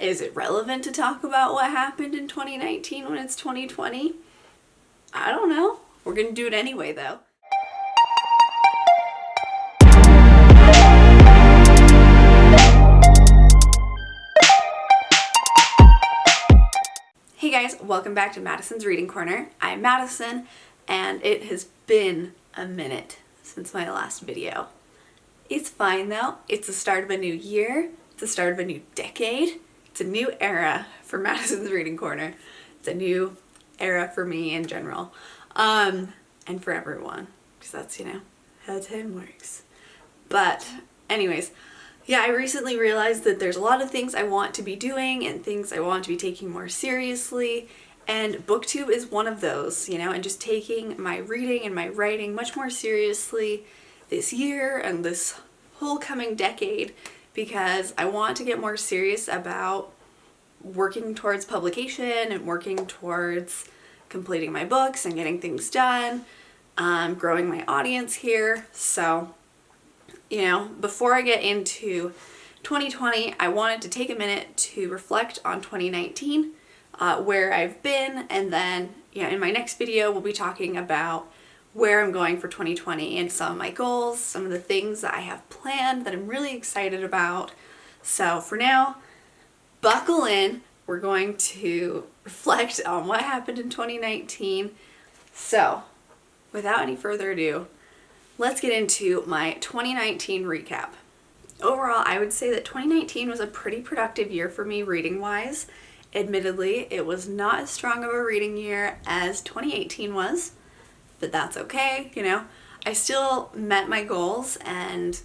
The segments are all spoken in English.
Is it relevant to talk about what happened in 2019 when it's 2020? I don't know. We're gonna do it anyway though. Hey guys, welcome back to Madison's Reading Corner. I'm Madison, and it has been a minute since my last video. It's fine though. It's the start of a new year. It's the start of a new decade. It's a new era for Madison's Reading Corner. It's a new era for me in general. And for everyone. Because that's, how time works. But anyways, yeah, I recently realized that there's a lot of things I want to be doing and things I want to be taking more seriously, and booktube is one of those, and just taking my reading and my writing much more seriously this year and this whole coming decade, because I want to get more serious about working towards publication and working towards completing my books and getting things done, growing my audience here. So before I get into 2020, I wanted to take a minute to reflect on 2019, where I've been, and then, in my next video, we'll be talking about where I'm going for 2020 and some of my goals, some of the things that I have planned that I'm really excited about. So for now, buckle in. We're going to reflect on what happened in 2019. So, without any further ado, let's get into my 2019 recap. Overall, I would say that 2019 was a pretty productive year for me reading-wise. Admittedly, it was not as strong of a reading year as 2018 was, but that's okay, I still met my goals, and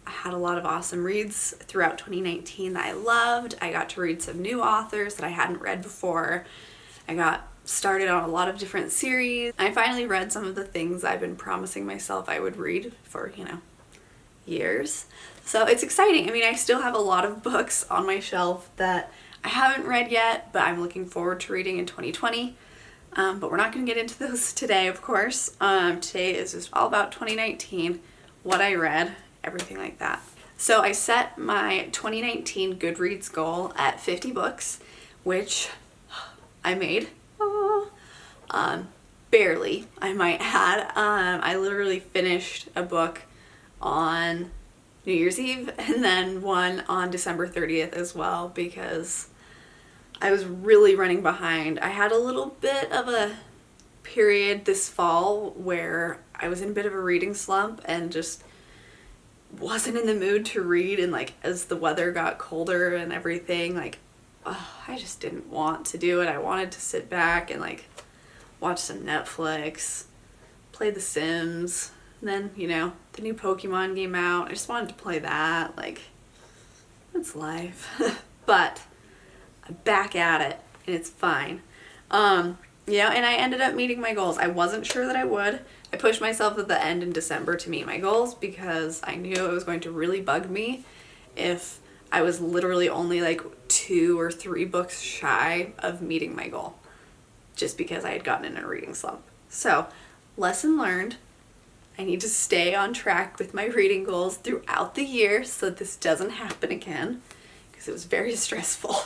I had a lot of awesome reads throughout 2019 that I loved. I got to read some new authors that I hadn't read before. I got started on a lot of different series. I finally read some of the things I've been promising myself I would read for, years. So it's exciting. I still have a lot of books on my shelf that I haven't read yet, but I'm looking forward to reading in 2020. But we're not going to get into those today, of course. Today is just all about 2019, what I read, everything like that. So I set my 2019 Goodreads goal at 50 books, which I made. Barely, I might add. I literally finished a book on New Year's Eve and then one on December 30th as well, because I was really running behind. I had a little bit of a period this fall where I was in a bit of a reading slump and just wasn't in the mood to read, and as the weather got colder and everything, I just didn't want to do it. I wanted to sit back and watch some Netflix, play The Sims, and then, the new Pokemon came out. I just wanted to play that. That's life. But I'm back at it, and it's fine. And I ended up meeting my goals. I wasn't sure that I would. I pushed myself at the end in December to meet my goals because I knew it was going to really bug me if I was literally only 2 or 3 books shy of meeting my goal, just because I had gotten in a reading slump. So, lesson learned. I need to stay on track with my reading goals throughout the year so that this doesn't happen again, because it was very stressful.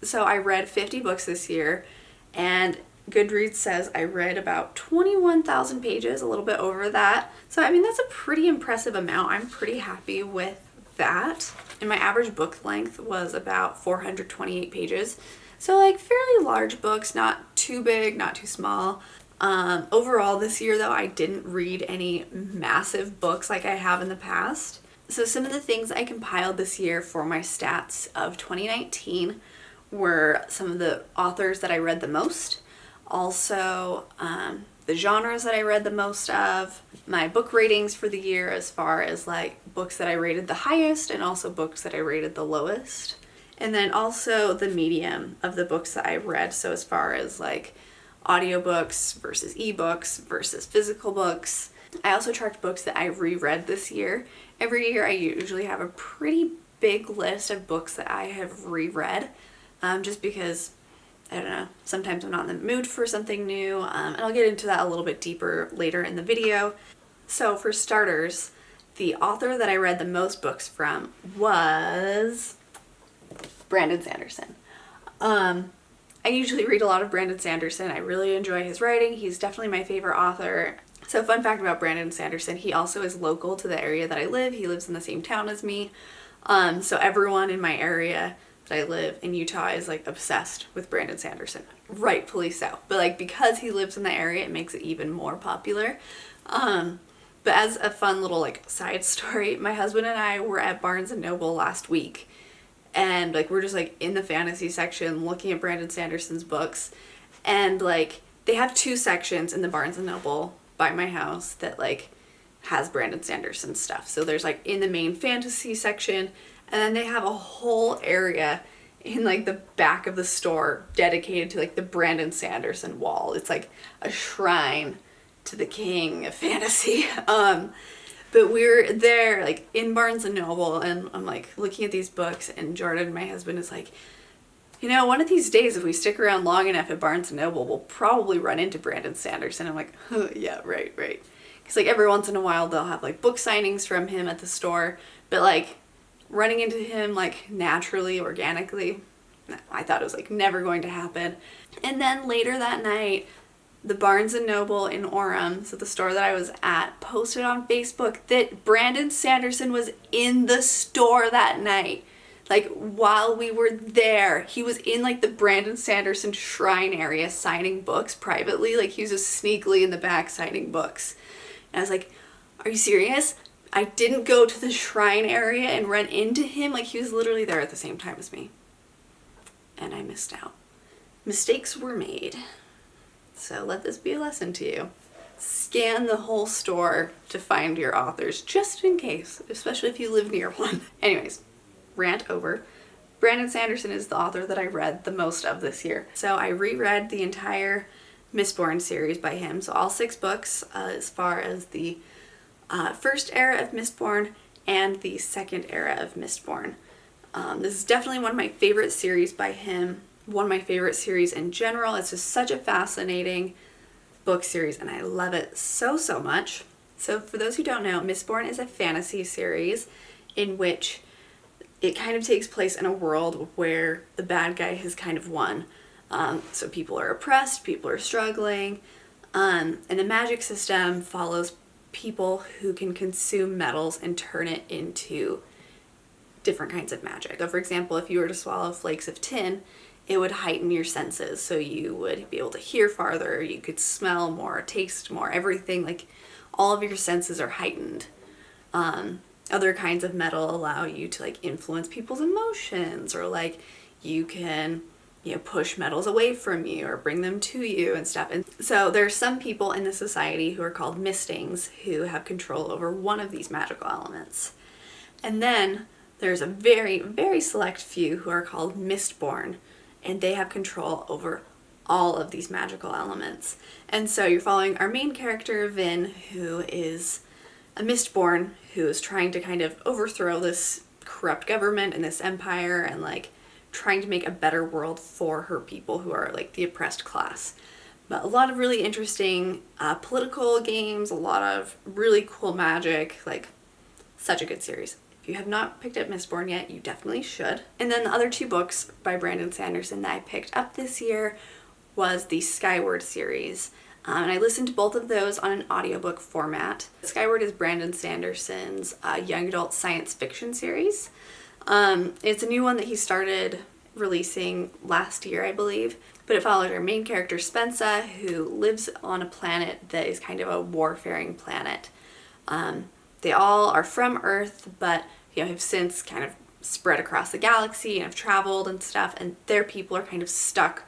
So I read 50 books this year, and Goodreads says I read about 21,000 pages, a little bit over that. So that's a pretty impressive amount. I'm pretty happy with that. And my average book length was about 428 pages. So fairly large books, not too big, not too small. Overall this year though, I didn't read any massive books like I have in the past. So some of the things I compiled this year for my stats of 2019 were some of the authors that I read the most, also the genres that I read the most of, my book ratings for the year as far as books that I rated the highest and also books that I rated the lowest, and then also the medium of the books that I read, so as far as audiobooks versus ebooks versus physical books. I also tracked books that I reread this year. Every year I usually have a pretty big list of books that I have reread, just because, I don't know, sometimes I'm not in the mood for something new, and I'll get into that a little bit deeper later in the video. So for starters, the author that I read the most books from was Brandon Sanderson. I usually read a lot of Brandon Sanderson. I really enjoy his writing. He's definitely my favorite author. So fun fact about Brandon Sanderson, he also is local to the area that I live. He lives in the same town as me. So everyone in my area that I live in Utah is like obsessed with Brandon Sanderson. Rightfully so. But like because he lives in the area, it makes it even more popular. But as a fun little like side story, my husband and I were at Barnes and Noble last week. And like we're just like in the fantasy section looking at Brandon Sanderson's books. And like they have 2 sections in the Barnes and Noble by my house that like has Brandon Sanderson stuff. So there's like in the main fantasy section, and then they have a whole area in like the back of the store dedicated to like the Brandon Sanderson wall. It's like a shrine to the king of fantasy. But we're there like in Barnes and Noble, and I'm like looking at these books, and Jordan, my husband, is like, you know, one of these days if we stick around long enough at Barnes and Noble, we'll probably run into Brandon Sanderson. I'm like, huh, yeah, right. Because like every once in a while they'll have like book signings from him at the store, but like running into him like naturally, organically, I thought it was like never going to happen. And then later that night, the Barnes & Noble in Orem, so the store that I was at, posted on Facebook that Brandon Sanderson was in the store that night. Like, while we were there, he was in, like, the Brandon Sanderson shrine area signing books privately. Like, he was just sneakily in the back signing books. And I was like, are you serious? I didn't go to the shrine area and run into him. Like, he was literally there at the same time as me. And I missed out. Mistakes were made. So let this be a lesson to you. Scan the whole store to find your authors, just in case, especially if you live near one. Anyways, rant over. Brandon Sanderson is the author that I read the most of this year. So I reread the entire Mistborn series by him. So all 6 books, as far as the first era of Mistborn and the second era of Mistborn. This is definitely one of my favorite series by him. One of my favorite series in general. It's just such a fascinating book series, and I love it so much. So for those who don't know, Mistborn is a fantasy series in which it kind of takes place in a world where the bad guy has kind of won. So people are oppressed, people are struggling, and the magic system follows people who can consume metals and turn it into different kinds of magic. So for example, if you were to swallow flakes of tin, it would heighten your senses. So you would be able to hear farther, you could smell more, taste more, everything, like all of your senses are heightened. Other kinds of metal allow you to like influence people's emotions, or like you can, you know, push metals away from you or bring them to you and stuff. And so there's some people in the society who are called mistings who have control over one of these magical elements. And then there's a very, very select few who are called Mistborn, and they have control over all of these magical elements. And so you're following our main character, Vin, who is a Mistborn who is trying to kind of overthrow this corrupt government and this empire, and like trying to make a better world for her people who are like the oppressed class. But a lot of really interesting political games, a lot of really cool magic, like such a good series. If you have not picked up Mistborn yet, you definitely should. And then the other 2 books by Brandon Sanderson that I picked up this year was the Skyward series. And I listened to both of those on an audiobook format. Skyward is Brandon Sanderson's young adult science fiction series. It's a new one that he started releasing last year, I believe. But it follows our main character, Spensa, who lives on a planet that is kind of a warfaring planet. They all are from Earth, but have since kind of spread across the galaxy and have traveled and stuff, and their people are kind of stuck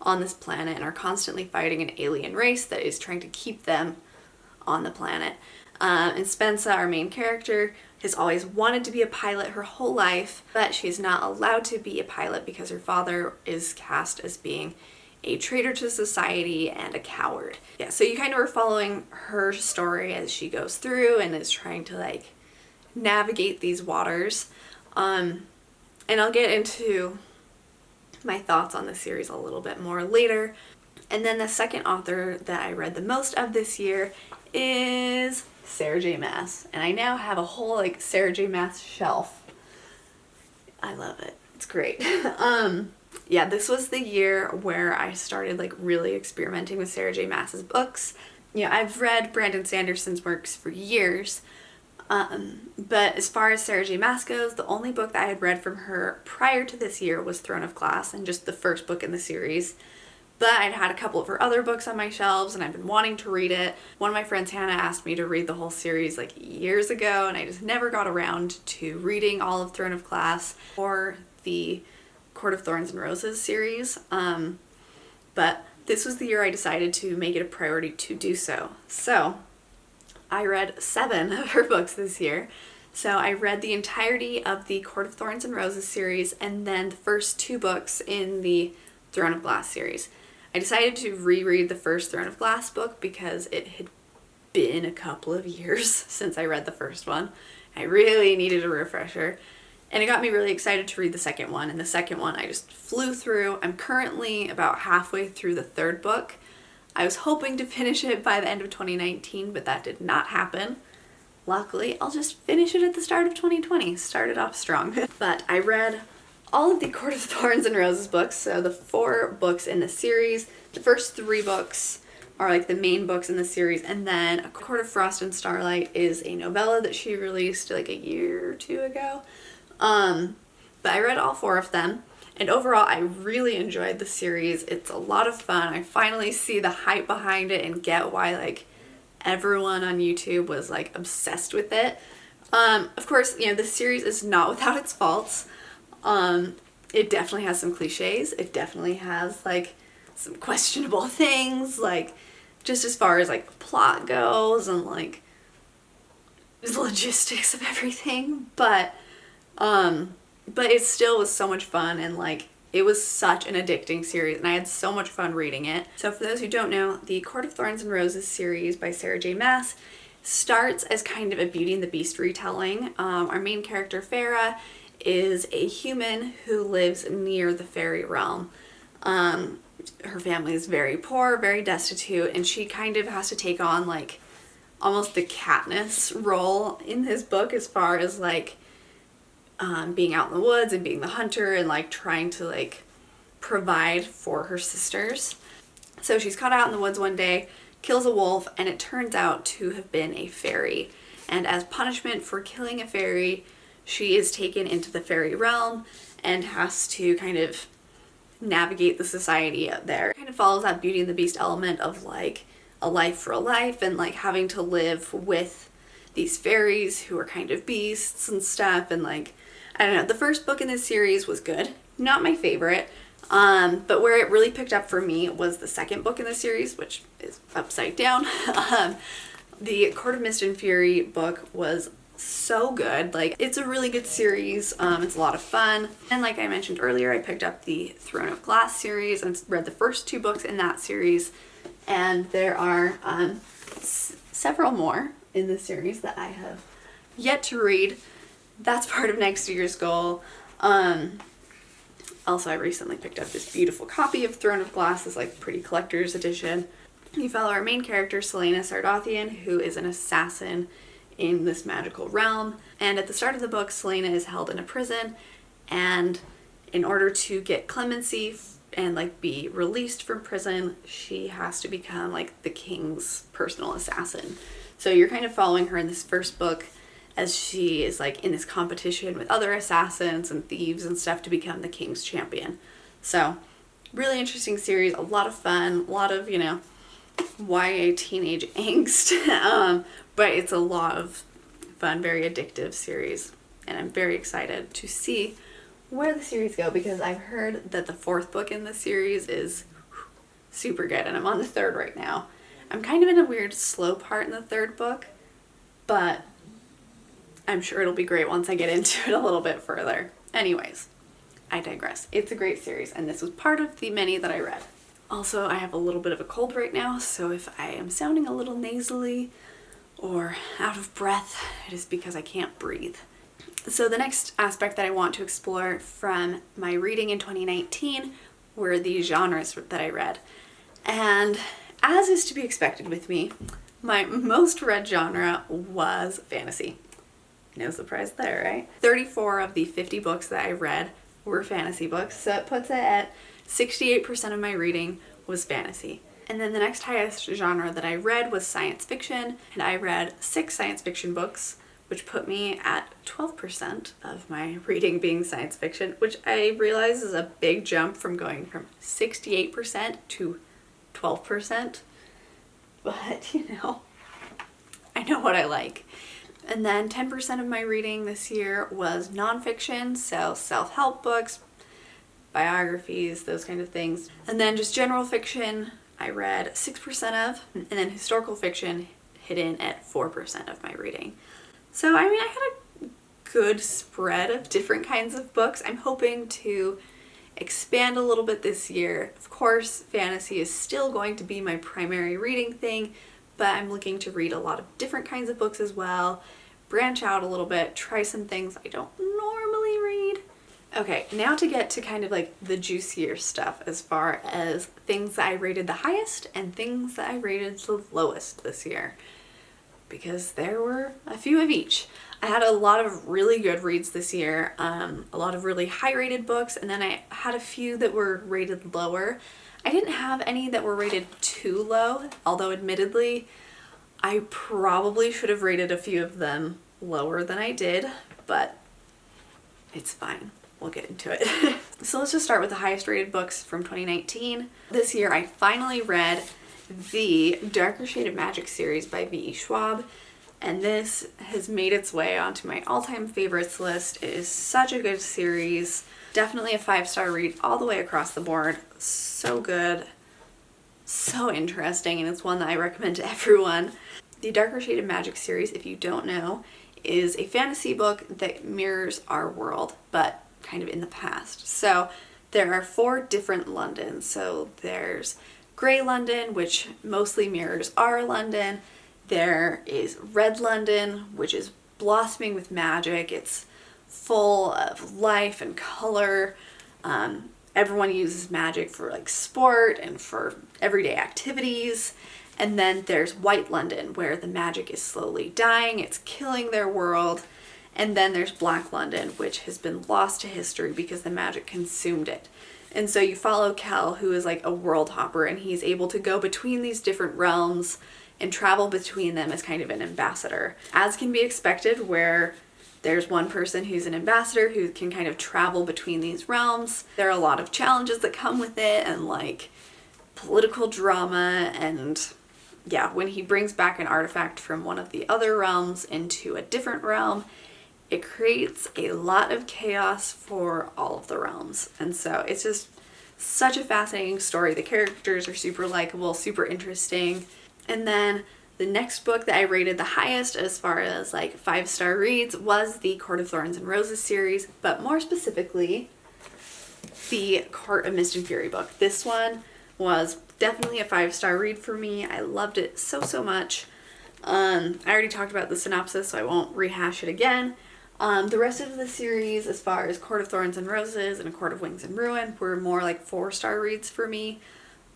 on this planet and are constantly fighting an alien race that is trying to keep them on the planet. And Spensa, our main character, has always wanted to be a pilot her whole life, but she's not allowed to be a pilot because her father is cast as being a traitor to society and a coward. Yeah, so you kind of are following her story as she goes through and is trying to like navigate these waters. And I'll get into my thoughts on the series a little bit more later. And then the second author that I read the most of this year is Sarah J. Maas. And I now have a whole like Sarah J. Maas shelf. I love it. It's great. Yeah, this was the year where I started like really experimenting with Sarah J. Maas's books. Yeah, I've read Brandon Sanderson's works for years, but as far as Sarah J. Maas goes, the only book that I had read from her prior to this year was Throne of Glass, and just the first book in the series. But I'd had a couple of her other books on my shelves and I've been wanting to read it. One of my friends, Hannah, asked me to read the whole series like years ago, and I just never got around to reading all of Throne of Glass or the Court of Thorns and Roses series. But this was the year I decided to make it a priority to do so. So I read 7 of her books this year. So I read the entirety of the Court of Thorns and Roses series and then the first 2 books in the Throne of Glass series. I decided to reread the first Throne of Glass book because it had been a couple of years since I read the first one. I really needed a refresher. And it got me really excited to read the second one. And the second one I just flew through. I'm currently about halfway through the 3rd book. I was hoping to finish it by the end of 2019, but that did not happen. Luckily, I'll just finish it at the start of 2020. Started off strong. But I read all of the Court of Thorns and Roses books, so the 4 books in the series. The first 3 books are like the main books in the series, and then A Court of Frost and Starlight is a novella that she released like a year or 2 ago. But I read all 4 of them, and overall I really enjoyed the series. It's a lot of fun. I finally see the hype behind it and get why like everyone on YouTube was like obsessed with it. Of course, you know, the series is not without its faults. It definitely has some cliches. It definitely has like some questionable things, like just as far as like plot goes and like the logistics of everything. But it still was so much fun, and like it was such an addicting series and I had so much fun reading it. So for those who don't know, the Court of Thorns and Roses series by Sarah J. Maas starts as kind of a Beauty and the Beast retelling. Our main character, Faerie, is a human who lives near the fairy realm. Her family is very poor, very destitute, and she kind of has to take on like almost the Katniss role in this book as far as like being out in the woods and being the hunter and like trying to like provide for her sisters. So she's caught out in the woods one day, kills a wolf, and it turns out to have been a fairy. And as punishment for killing a fairy, she is taken into the fairy realm and has to kind of navigate the society out there. It kind of follows that Beauty and the Beast element of like a life for a life and like having to live with these fairies who are kind of beasts and stuff. And like, I don't know, the first book in this series was good. Not my favorite. But where it really picked up for me was the second book in the series, which is upside down. The Court of Mist and Fury book was so good. Like, it's a really good series. It's a lot of fun. And like I mentioned earlier, I picked up the Throne of Glass series and read the first 2 books in that series. And there are several more in the series that I have yet to read. That's part of next year's goal. Also, I recently picked up this beautiful copy of Throne of Glass, this like pretty collector's edition. You follow our main character, Selena Sardothian, who is an assassin in this magical realm. And at the start of the book, Selena is held in a prison, and in order to get clemency and like be released from prison, she has to become like the king's personal assassin. So you're kind of following her in this first book as she is like in this competition with other assassins and thieves and stuff to become the king's champion. So really interesting series, a lot of fun, a lot of, you know, YA teenage angst, but it's a lot of fun, very addictive series, and I'm very excited to see where the series go because I've heard that the 4th book in the series is super good, and I'm on the 3rd right now. I'm kind of in a weird slow part in the 3rd book, but I'm sure it'll be great once I get into it a little bit further. Anyways, I digress. It's a great series, and this was part of the many that I read. Also, I have a little bit of a cold right now, so if I am sounding a little nasally or out of breath, it is because I can't breathe. So the next aspect that I want to explore from my reading in 2019 were the genres that I read. And as is to be expected with me, my most read genre was fantasy. No surprise there, right? 34 of the 50 books that I read were fantasy books, so it puts it at 68% of my reading was fantasy. And then the next highest genre that I read was science fiction, and I read 6 science fiction books, which put me at 12% of my reading being science fiction, which I realize is a big jump from going from 68% to 12%. But, you know, I know what I like. And then 10% of my reading this year was nonfiction, so self-help books, biographies, those kind of things. And then just general fiction, I read 6% of, and then historical fiction hit in at 4% of my reading. So, I mean, I had a good spread of different kinds of books. I'm hoping to expand a little bit this year. Of course, fantasy is still going to be my primary reading thing, but I'm looking to read a lot of different kinds of books as well, branch out a little bit, try some things I don't normally read. Okay, now to get to kind of like the juicier stuff as far as things that I rated the highest and things that I rated the lowest this year, because there were a few of each. I had a lot of really good reads this year, a lot of really high rated books, and then I had a few that were rated lower. I didn't have any that were rated too low, although admittedly I probably should have rated a few of them lower than I did, but it's fine. We'll get into it. So let's just start with the highest rated books from 2019. This year I finally read the Darker Shade of Magic series by V.E. Schwab, and this has made its way onto my all-time favorites list. It is such a good series. Definitely a 5-star read all the way across the board. So good, so interesting, and it's one that I recommend to everyone. The Darker Shade of Magic series, if you don't know, is a fantasy book that mirrors our world, but kind of in the past. So there are 4 different Londons. So there's Grey London, which mostly mirrors our London. There is Red London, which is blossoming with magic. It's full of life and color. Everyone uses magic for like sport and for everyday activities. And then there's White London, where the magic is slowly dying. It's killing their world. And then there's Black London, which has been lost to history because the magic consumed it. And so you follow Kel, who is like a world hopper, and he's able to go between these different realms and travel between them as kind of an ambassador. As can be expected, where there's one person who's an ambassador who can kind of travel between these realms, there are a lot of challenges that come with it, and like political drama, and yeah, when he brings back an artifact from one of the other realms into a different realm, it creates a lot of chaos for all of the realms. And so it's just such a fascinating story. The characters are super likable, super interesting. And then the next book that I rated the highest as far as like 5-star reads was the Court of Thorns and Roses series, but more specifically, the Court of Mist and Fury book. This one was definitely a 5-star read for me. I loved it so much. I already talked about the synopsis, so I won't rehash it again. The rest of the series, as far as Court of Thorns and Roses and A Court of Wings and Ruin, were more like 4-star reads for me.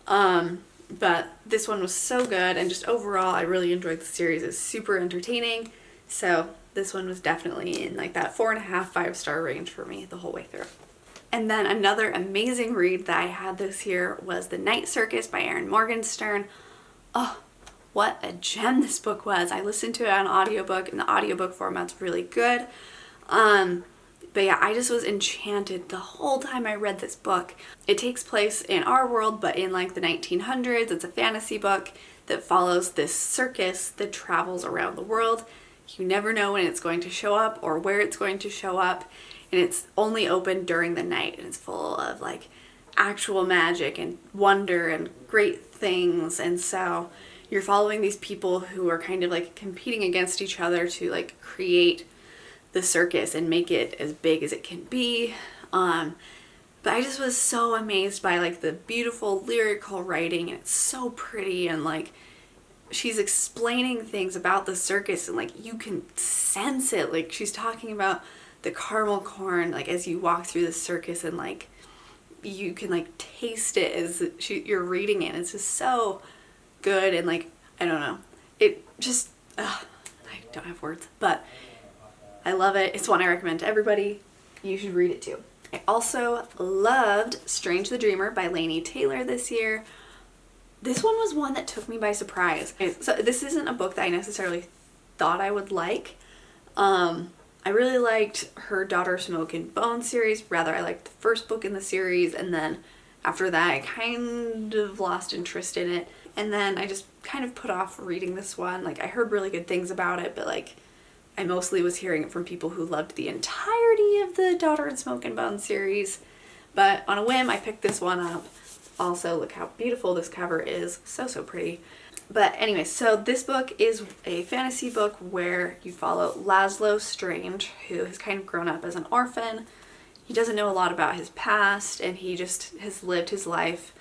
But this one was so good, and just overall, I really enjoyed the series. It's super entertaining. So this one was definitely in like that 4.5, 5-star range for me the whole way through. And then another amazing read that I had this year was The Night Circus by Erin Morgenstern. Oh, what a gem this book was. I listened to it on audiobook, and the audiobook format's really good. But yeah, I just was enchanted the whole time I read this book. It takes place in our world, but in like the 1900s. It's a fantasy book that follows this circus that travels around the world. You never know when it's going to show up or where it's going to show up. And it's only open during the night, and it's full of like actual magic and wonder and great things. And so you're following these people who are kind of like competing against each other to like create the circus and make it as big as it can be. But I just was so amazed by like the beautiful lyrical writing, and it's so pretty, and like she's explaining things about the circus, and like you can sense it. Like she's talking about the caramel corn like as you walk through the circus, and like you can like taste it as you're reading it. It's just so good, and like I don't know, it just I don't have words, but I love it. It's one I recommend to everybody. You should read it too. I also loved Strange the Dreamer by Laini Taylor this year. This one was one that took me by surprise. So this isn't a book that I necessarily thought I would like. I really liked her Daughter Smoke and Bone series. Rather, I liked the first book in the series, and then after that I kind of lost interest in it. And then I just kind of put off reading this one. Like, I heard really good things about it, but like, I mostly was hearing it from people who loved the entirety of the Daughter and Smoke and Bone series. But on a whim, I picked this one up. Also, look how beautiful this cover is. So, so pretty. But anyway, so this book is a fantasy book where you follow Laszlo Strange, who has kind of grown up as an orphan. He doesn't know a lot about his past, and he just has lived his life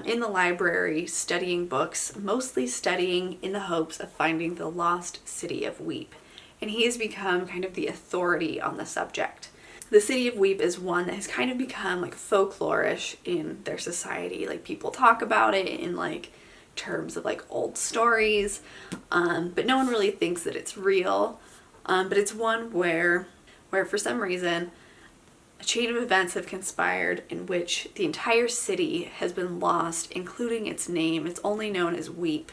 in the library studying books, mostly studying in the hopes of finding the lost city of Weep. And he has become kind of the authority on the subject. The city of Weep is one that has kind of become like folklorish in their society. Like, people talk about it in like terms of like old stories, but no one really thinks that it's real. But it's one where for some reason a chain of events have conspired in which the entire city has been lost, including its name. It's only known as Weep,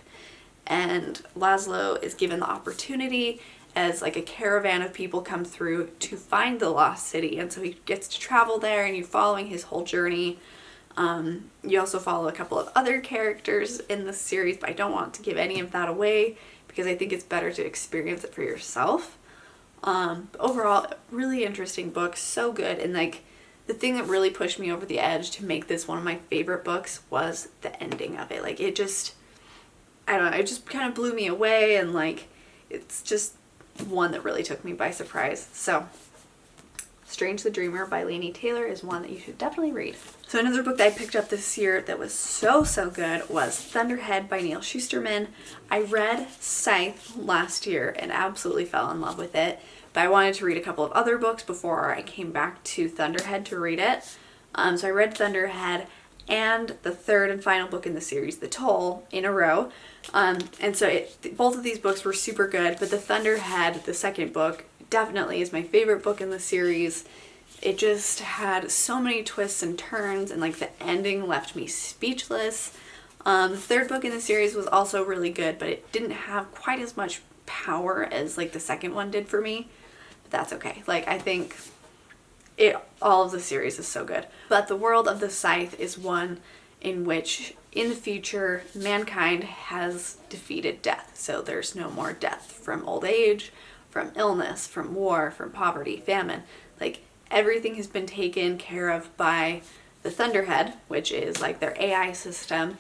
and Laszlo is given the opportunity as like a caravan of people come through to find the lost city, and so he gets to travel there, and you're following his whole journey. You also follow a couple of other characters in this series, but I don't want to give any of that away because I think it's better to experience it for yourself. But overall, really interesting book, so good. And like, the thing that really pushed me over the edge to make this one of my favorite books was the ending of it. Like, it just, I don't know, it just kind of blew me away, and like, it's just one that really took me by surprise. So Strange the Dreamer by Laini Taylor is one that you should definitely read. So another book that I picked up this year that was so good was Thunderhead by Neil Shusterman. I read Scythe last year and absolutely fell in love with it, but I wanted to read a couple of other books before I came back to Thunderhead to read it. So I read Thunderhead and the third and final book in the series, The Toll, in a row. And so both of these books were super good, but the Thunderhead, the second book, definitely is my favorite book in the series. It just had so many twists and turns, and like, the ending left me speechless. The third book in the series was also really good, but it didn't have quite as much power as like the second one did for me. But that's okay. Like, I think all of the series is so good. But The World of the Scythe is one in which in the future mankind has defeated death. So there's no more death from old age, from illness, from war, from poverty, famine. Like, everything has been taken care of by the Thunderhead, which is like their AI system.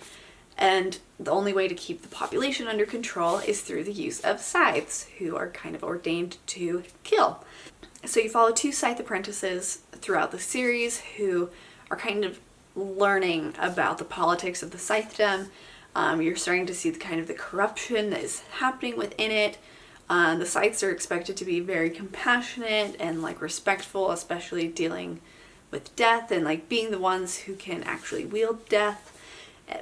And the only way to keep the population under control is through the use of scythes, who are kind of ordained to kill. So you follow two scythe apprentices throughout the series who are kind of learning about the politics of the scythedom. You're starting to see the corruption that is happening within it. The scythes are expected to be very compassionate and like respectful, especially dealing with death and like being the ones who can actually wield death.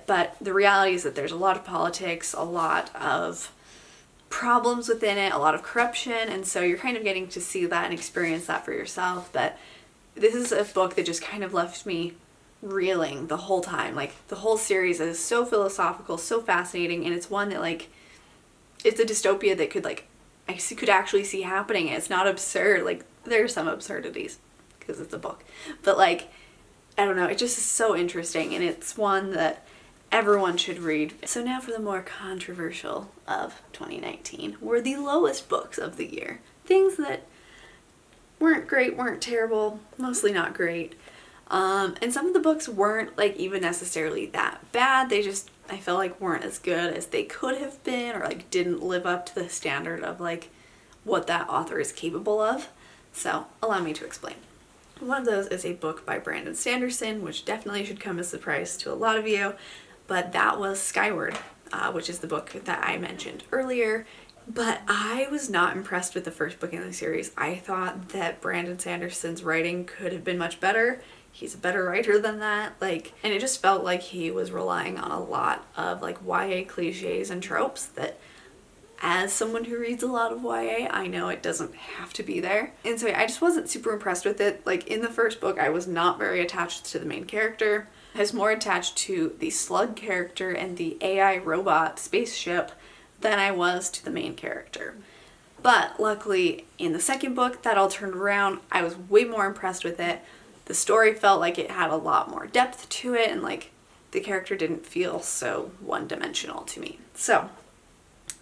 But the reality is that there's a lot of politics, a lot of problems within it, a lot of corruption, and so you're kind of getting to see that and experience that for yourself. But this is a book that just kind of left me reeling the whole time. Like, the whole series is so philosophical, so fascinating, and it's one that like, it's a dystopia that I could actually see happening. It's not absurd. Like, there are some absurdities because it's a book, but like, I don't know, it just is so interesting, and it's one that everyone should read. So now for the more controversial of 2019 were the lowest books of the year. Things that weren't great, weren't terrible, mostly not great. And some of the books weren't like even necessarily that bad. They just, I felt like, weren't as good as they could have been, or like didn't live up to the standard of like what that author is capable of. So allow me to explain. One of those is a book by Brandon Sanderson, which definitely should come as a surprise to a lot of you, but that was Skyward, which is the book that I mentioned earlier. But I was not impressed with the first book in the series. I thought that Brandon Sanderson's writing could have been much better. He's a better writer than that. And it just felt like he was relying on a lot of YA cliches and tropes that as someone who reads a lot of YA, I know it doesn't have to be there. And so I just wasn't super impressed with it. Like in the first book, I was not very attached to the main character. I was more attached to the slug character and the AI robot spaceship than I was to the main character. But luckily in the second book, that all turned around. I was way more impressed with it. The story felt like it had a lot more depth to it, and like the character didn't feel so one-dimensional to me. So,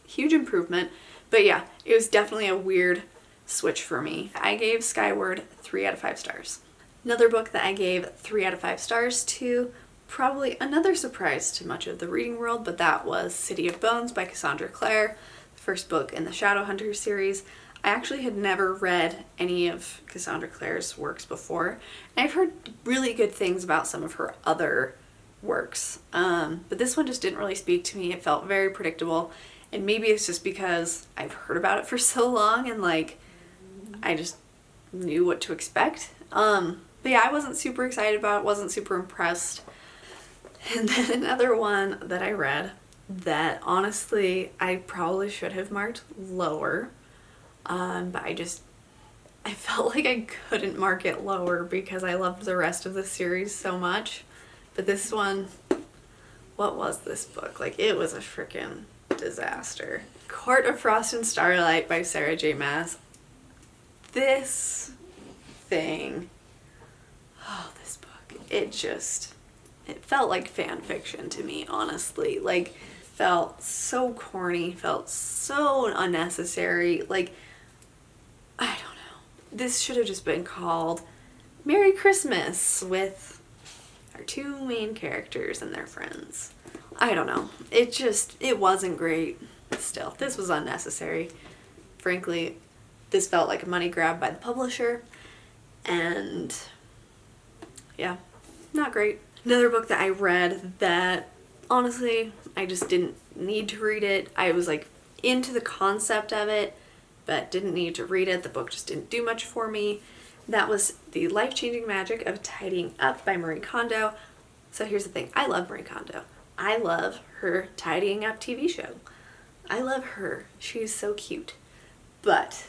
huge improvement. But yeah, it was definitely a weird switch for me. I gave Skyward 3 out of 5 stars. Another book that I gave 3 out of 5 stars to, probably another surprise to much of the reading world, but that was City of Bones by Cassandra Clare, the first book in the Shadowhunter series. I actually had never read any of Cassandra Clare's works before, and I've heard really good things about some of her other works, but this one just didn't really speak to me. It felt very predictable, and maybe it's just because I've heard about it for so long and like I just knew what to expect. But yeah, I wasn't super excited about it, wasn't super impressed. And then another one that I read that honestly I probably should have marked lower, but I felt like I couldn't mark it lower because I loved the rest of the series so much. But this one, what was this book? Like, it was a freaking disaster. Court of Frost and Starlight by Sarah J. Maas. This thing, this book, it felt like fan fiction to me, honestly. Like, felt so corny, felt so unnecessary. Like, I don't know. This should have just been called Merry Christmas with our 2 main characters and their friends. I don't know. It wasn't great. Still, this was unnecessary. Frankly, this felt like a money grab by the publisher, and yeah, not great. Another book that I read that honestly I just didn't need to read it. I was like into the concept of it, but didn't need to read it. The book just didn't do much for me. That was The Life-Changing Magic of Tidying Up by Marie Kondo. So here's the thing. I love Marie Kondo. I love her Tidying Up TV show. I love her. She's so cute. But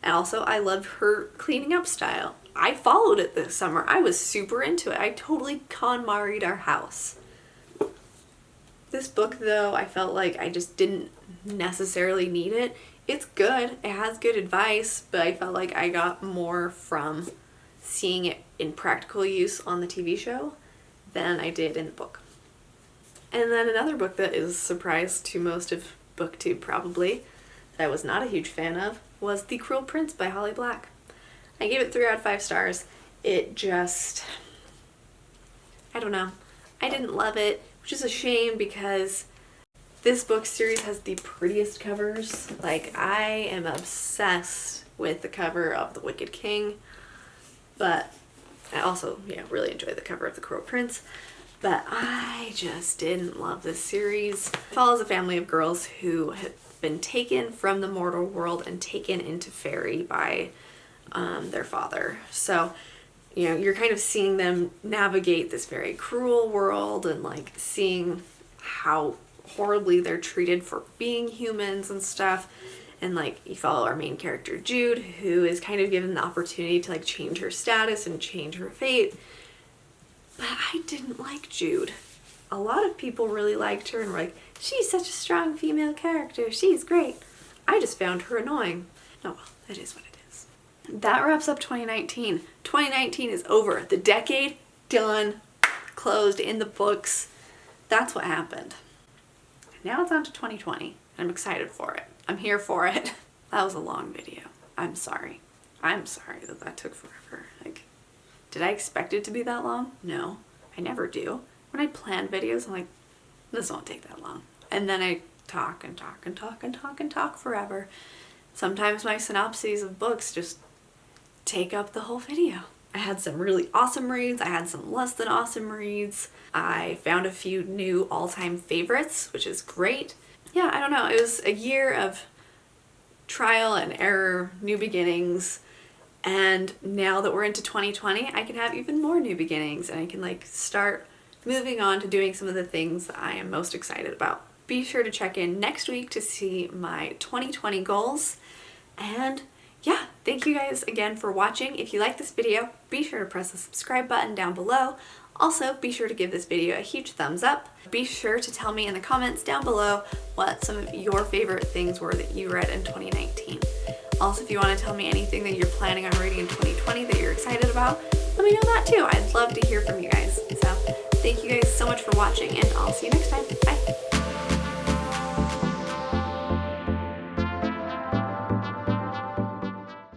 also I love her cleaning up style. I followed it this summer. I was super into it. I totally KonMari'd our house. This book though, I felt like I just didn't necessarily need it. It's good. It has good advice, but I felt like I got more from seeing it in practical use on the TV show than I did in the book. And then another book that is a surprise to most of BookTube probably, that I was not a huge fan of, was The Cruel Prince by Holly Black. I gave it 3 out of 5 stars. It just, I don't know. I didn't love it, which is a shame because this book series has the prettiest covers. Like, I am obsessed with the cover of The Wicked King, but I also, really enjoy the cover of The Cruel Prince. But I just didn't love this series. It follows a family of girls who have been taken from the mortal world and taken into Faerie by their father. So, you're kind of seeing them navigate this very cruel world and like seeing how horribly they're treated for being humans and stuff. And like you follow our main character Jude, who is kind of given the opportunity to like change her status and change her fate. But I didn't like Jude. A lot of people really liked her and were like, she's such a strong female character, she's great. I just found her annoying. Oh well, it is what it is. That wraps up 2019. 2019 is over. The decade, done, closed, in the books. That's what happened. Now it's on to 2020. I'm excited for it. I'm here for it. That was a long video. I'm sorry. I'm sorry that took forever. Like, did I expect it to be that long? No, I never do. When I plan videos, I'm like, this won't take that long. And then I talk and talk and talk and talk and talk forever. Sometimes my synopses of books just take up the whole video. I had some really awesome reads. I had some less than awesome reads. I found a few new all-time favorites, which is great. Yeah, I don't know. It was a year of trial and error, new beginnings. And now that we're into 2020, I can have even more new beginnings and I can like start moving on to doing some of the things that I am most excited about. Be sure to check in next week to see my 2020 goals. And yeah, thank you guys again for watching. If you like this video, be sure to press the subscribe button down below. Also, be sure to give this video a huge thumbs up. Be sure to tell me in the comments down below what some of your favorite things were that you read in 2019. Also, if you want to tell me anything that you're planning on reading in 2020 that you're excited about, let me know that too. I'd love to hear from you guys. So, thank you guys so much for watching, and I'll see you next time. Bye!